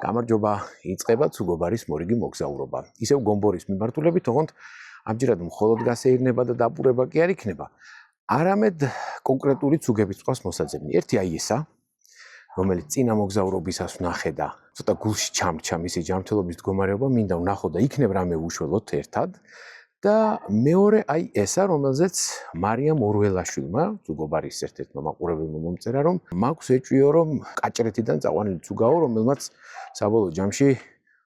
გამარჯობა, იწყება ცუგობარის მორიგი მოგზაურობა. ისევ გომბორის მიმართულებით, თუმცა ამჯერად მხოლოდ გასეირნება და დაპურება კი არ იქნება. არამედ კონკრეტული ცუგების წყოს მოსაძებნი. ერთი აი ესა, რომელიც წინა მოგზაურობისას ვნახე და ცოტა გულში ჩამრჩა მისი ჯანმრთელობის მდგომარეობა, მინდა ვნახო და იქნებ რამე უშველოთ ერთად. და მეორე აი ესა, რომელზეც მარიამ ორველაშვილმა, ცუგობარის ერთ-ერთმა მაყურებელმა მომწერა, რომ მაქვს ეჭვიო, რომ კაჭრეთიდან წაყვანილი ცუგაო, რომელმაც საბოლოო ჯამში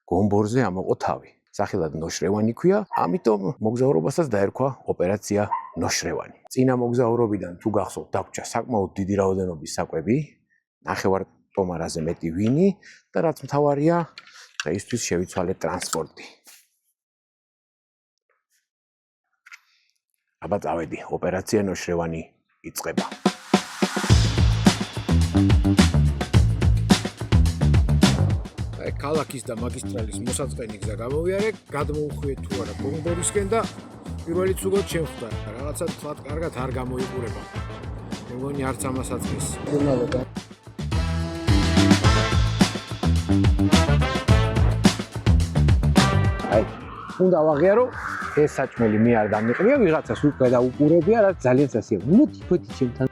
გომბორზე ამოყო თავი. სახელად ნოშრევანი ქვია, ამიტომ მოგზაურობასაც დაერქვა ოპერაცია ნოშრევანი. წინა მოგზაურობიდან თუ გახსოვთ, დაგვრჩა საკმაოდ დიდი რაოდენობის საკვები, ნახევარ ტომარაზე მეტი ვინი და რაც მთავარია, დღეისთვის შევიცვალეთ ტრანსპორტი. აბა წავედი, ოპერაცია ნოშრევანი იწყება. ქალაქის და მაგისტრალის მოსაწყენი გზა გამოვიარე, გადმოუხვიეთ თუ არა გომბორისკენ და პირველი ცუგოდ შემხვდა. რაღაცა თქვა კარგად არ გამოიყურება. მეგონი არც ამას აწეს. აი, უნდა ვაღიარო, ეს საჭმელი მე არ დამიყრია, ვიღაცას უკვე დაუყურებია, რაც ძალიან სასიამოვნო. მოდი ჩემთან.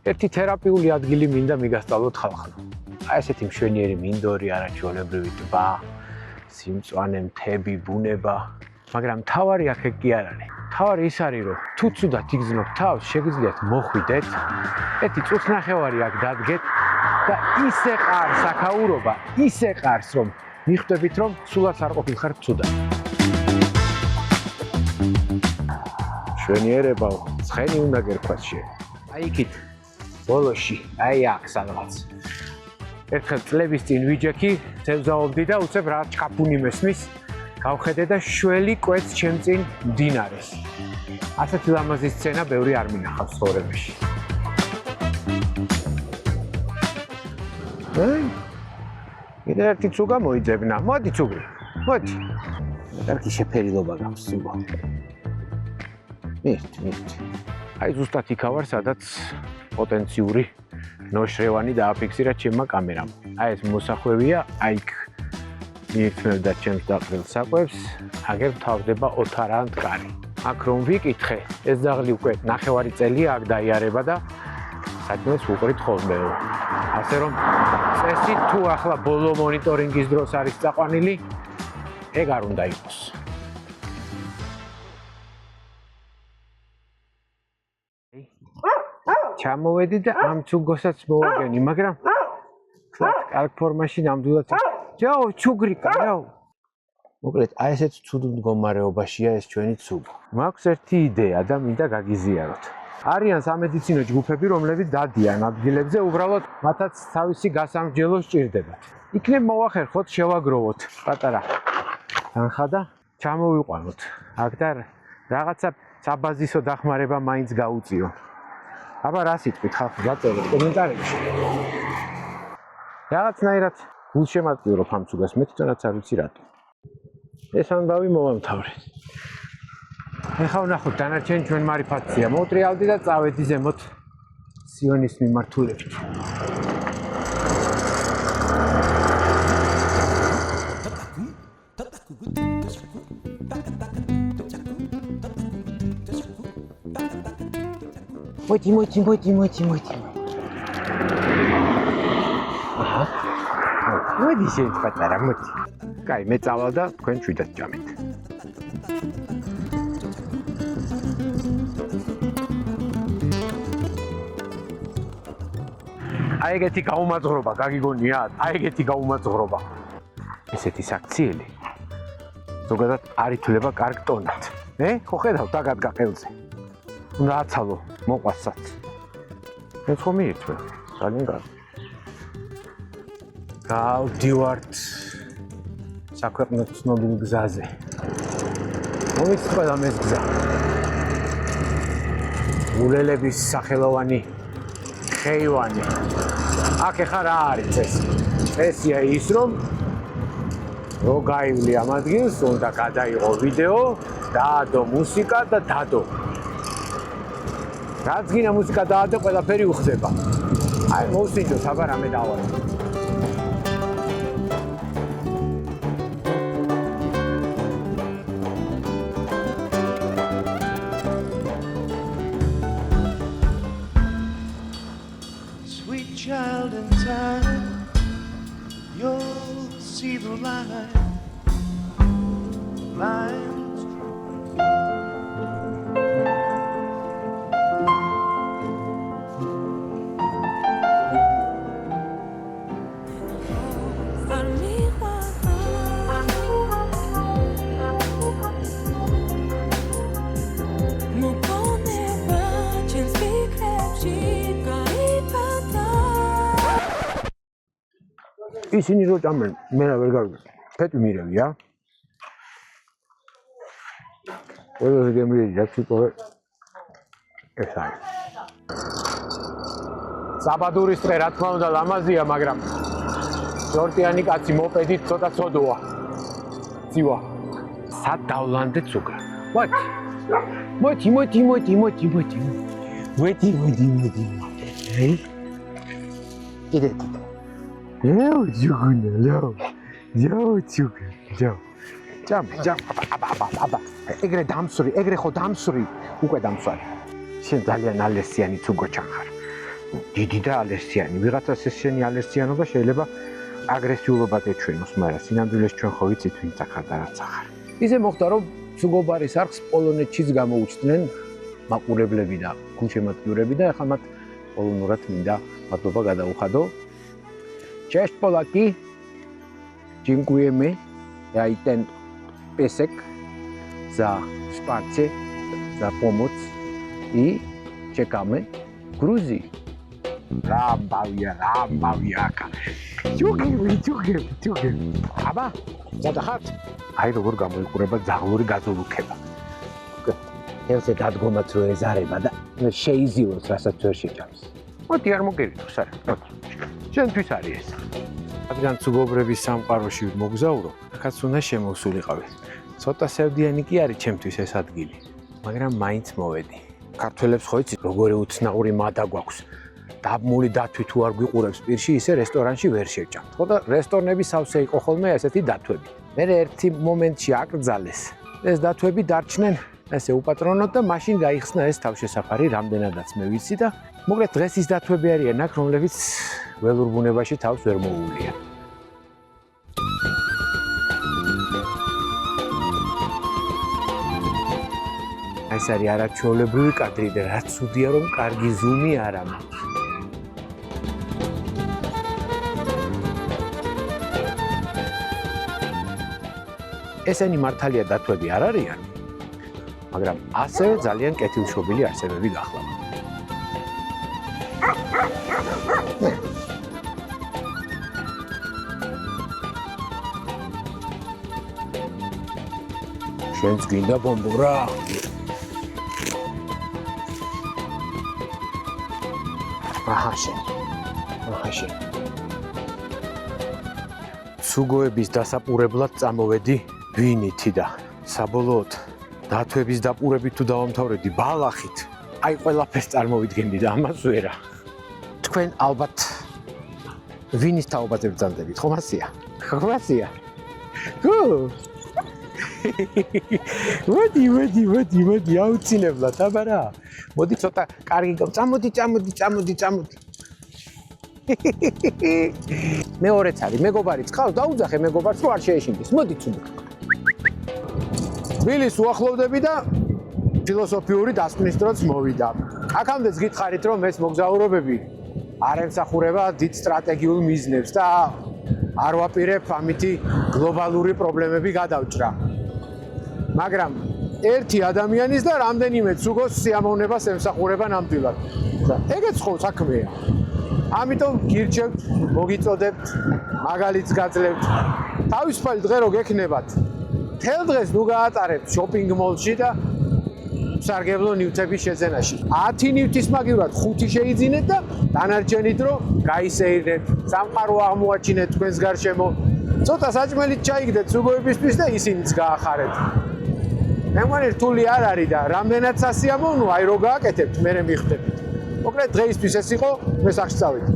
ერთი თერაპიული ადგილი მინდა მიგასწავლოთ ხალხო. აი ესეთი მშვენიერი მინდორი, არაჩვეულებრივი ტბა, სიმწვანე, მთები, ბუნება, მაგრამ თავარი აქ კი არ არის. თავარი ის არის, რომ თუ ცუდად იგზნობ თავს, შეგიძლიათ მოხვიდეთ, ერთი წუთნახევარი აქ დადგეთ და ისე ყარს აქაურობა, ისე ყარს, რომ მიხვდებით, რომ სულაც არ ყოფილხართ ცუდად. მშვენიერებაო, ცხენი უნდა გერქვათ შენ. აი იქით, ბოლოში, აი აქ სადღაც. ერთხელ წლების წინ ვიჯექი, ზევზაობდი და უცებ რა ჩქაფუნი მესმის, გავხედე და შველი კვეთს ჩემ წინ მდინარეს. ასეთი ლამაზი სცენა ბევრი არ მინახავს ცხოვრებაში. კიდე ერთი ცუგა მოიძებნა. მოდი ცუგი, მოდი. კარგი შეფერილობა გაქვს ცუგო. მირთი. აი ზუსტად იქ ვარ, სადაც პოტენციური ნოშრევანი დააფიქსირა ჩემმა კამერამ. აი ეს მოსახვევია, აი იქ მიირთმევდა ჩემს დაყრილ საკვებს, აგერ თავდება ოთარან მტკარი. აქ რომ ვიკითხე, ეს ძაღლი უკვე ნახევარი წელია აქ დაიარება და საჭმელს უყრით ხოლმეო. ასე რომ წესი თუ ახლა ბოლო მონიტორინგის დროს არის წაყვანილი, ეგ არ უნდა იყოს. ჩამოვედი და ამ ცუგოსაც მოვაგენი, მაგრამ კარგ ფორმაში ნამდვილად ჯაო ჩუგრიკა, ჯაო. მოკლედ, აი ესეც ცუდ მდგომარეობაშია ეს ჩვენი ცუგო. მაქვს ერთი იდეა და მინდა გაგიზიაროთ. არიან სამედიცინო ჯგუფები, რომლებიც დადიან ადგილებზე, უბრალოდ მათაც თავისი გასამსჯელო სჭირდებათ. იქნებ მოვახერხოთ, შევაგროვოთ პატარა თანხა და ჩამოვიყვანოთ. აქ და რაღაცა საბაზისო დახმარება მაინც გაუწიო. აბა რა სიტყვით ხალხი გაწერეთ კომენტარებში. რაღაცნაირად გულშემატკივრობ ამ ცუგას, მე თვითონაც არ ვიცი რატო. ეს ამბავი მოვამთავრე. ეხლა ვნახოთ დანარჩენი ჩვენ მარიფაცია. მოუტრიალდი და წავედი ზემოთ სიონის მიმართულებით. მოდი. აჰა. მოდი შენ პატარა, მოდი. კაი, მე წავალ და თქვენ ჩვიდად ჭამეთ. აი ეგეთი გაუმაძღრობა, გაგიგონიათ? აი ეგეთი გაუმაძღრობა. ესეთი საქციელი ზოგადად არ ითვლება კარგ ტონად. ხო ხედავ დაგადგა ყელზე. უნდა აცალო, მოყვასაც. ეს ხომ მიირთმევ, ძალიან კარგი. გავდივართ საქვეყნო ცნობილ გზაზე. მომისწრება ეს გზა. ულელების სახელოვანი ხეივანი. აქ ეხა რა არის წესი? წესია ის, რომ რო გაივლი ამ ადგილს, უნდა გადაიღო ვიდეო, დაადო მუსიკა და დადო. რაც გინდა მუსიკა დაადო, ყველაფერი უხდება. აი, მოვსინჯოთ, აბა რამე დავარ. see the lines. ისინი რო ჭამენ, მე რა ვერ გავიგე. ფეტვი მირევია. ყველაფერი გემრიელი რაც იყო ეს არის. საბადურის დღე რა თქმა უნდა ლამაზია, მაგრამ ჯორტიანი კაცი მოპედით ცოტა ცოდოა. ცივა. სად დავლანდეთ ზოგა? What? მოდი. ჰეი. კიდე. Yo, აბა. ეგრე ხო დამსვრი, უკვე დამსვარი. შენ ძალიან ალერსიანი ცუგოჩან ხარ. დიდი და ალერსიანი. ვიღაცას ეს შენი ალერსიანობა შეიძლება აგრესიულობად ეჩვენოს, მაგრამ სინამდვილეს ჩვენ ხო ვიცით ვინ ახარ და რაც ახარ. ისე მოხდა რომ ცუგობარის არხს პოლონეთშიც გამოუჩდნენ მაყურებლები და გულშემატკივრები და ახლა მათ პოლონურად მინდა მადლობა გადაუხადო. Cześć Polaki, dziękujemy, ja i ten piesek za wsparcie, za pomoc i czekamy w Gruzji. Rambałjaka. Ciugiem. Aba, zadachat. Aj როგორ გამოიყურება ძაღლური გაზოლუქება. ესე დადგომაც რო ეზარება და შეიზილოს, რასაც ვერ შეჭამს. მოდი არ მოგერიდო, საერთოდ. ჩვენთვის არის ეს. რადგან ცუგობრების სამყაროში მოგზაურო, ახაც უნდა შემოსულიყავი. ცოტა სევდიანი კი არის ჩემთვის ეს ადგილი, მაგრამ მაინც მოვედი. ქართველებს ხო იცით, როგორი უცნაური მადა გვაქვს. დაბმული დათვი თუ არ გვიყურებს პირში, ისე რესტორანში ვერ შევჭამთ. ხო და რესტორნები სავსე იყო ხოლმე ესეთი დათვები. მე ერთი მომენტში აკრძალეს. ეს დათვები დარჩნენ ესე უპატრონოდ და მაშინ გაიხსნა ეს თავშესაფარი, რამდენადაც მე ვიცი და მოკლედ დღეს ის დათვები არიან აქ, რომლებიც ველურ ბუნებაში თავს ვერ მოუვლიან. ეს არის არაჩვეულებრივი კადრი და რაც ცუდია რომ კარგი ზუმი არ ამაქვს. ესენი მართალია დათვები არ არიან, მაგრამ ასევე ძალიან კეთილშობილი არსებები გახლავთ. შენც გინდა ბომბურა? აჰაშენ. ცუგოების დასაპურებლად წამოვედი ვინითი და საბოლოოდ დათვების დაპურებით თუ დავამთავრებდი ბალახით, აი ყველაფერს წარმოვიდგენდი და ამას ვერა. თქვენ ალბათ ვინის თაობაზე ბრძანდებით, ხომ ასია? მოდი, აუცილებლად, აბა რა. მოდი ცოტა კარგი წამოდი. მეორეც არის, მეგობარიც ხავს, დაუძახე მეგობარს, რომ არ შეეშინდეს. მოდი ცუდო. თბილისს უახლოვდები და ფილოსოფიური დასკვნის დროც მოვიდა. აქამდეც გითხარით, რომ ეს მოგზაურობები არ ემსახურება დიდ სტრატეგიულ მიზნებს და არ ვაპირებ ამითი გლობალური პრობლემები გადავჭრა. მაგრამ ერთი ადამიანის და რამდენიმე ცუგოს სიამოვნებას ემსახურება ნამდვილად. ეგეც ხო საქმეა. ამიტომ გირჩევთ, მოგიწოდებთ, მაგალითს გაძლევთ. თავისუფალი დღე რო გექნებათ, თელ დღეს ნუ გაატარებთ შოპინგ მოლში და სარგებლო ნივთების შეძენაში. 10 ნივთის მაგივრად 5 შეიძინეთ და დანარჩენი დრო გაისეირნეთ, სამყარო აღმოაჩინეთ თქვენს გარშემო. ცოტა საჭმელით ჩაიგდეთ ცუგოებისთვის და ისინიც გაახარეთ. მე მგონი რთული არ არის და რამდენად სასიამოვნოა, აი რო გააკეთებთ, მე მიხდებით. მოკლედ დღეისთვის ეს იყო, მე სახში წავედი.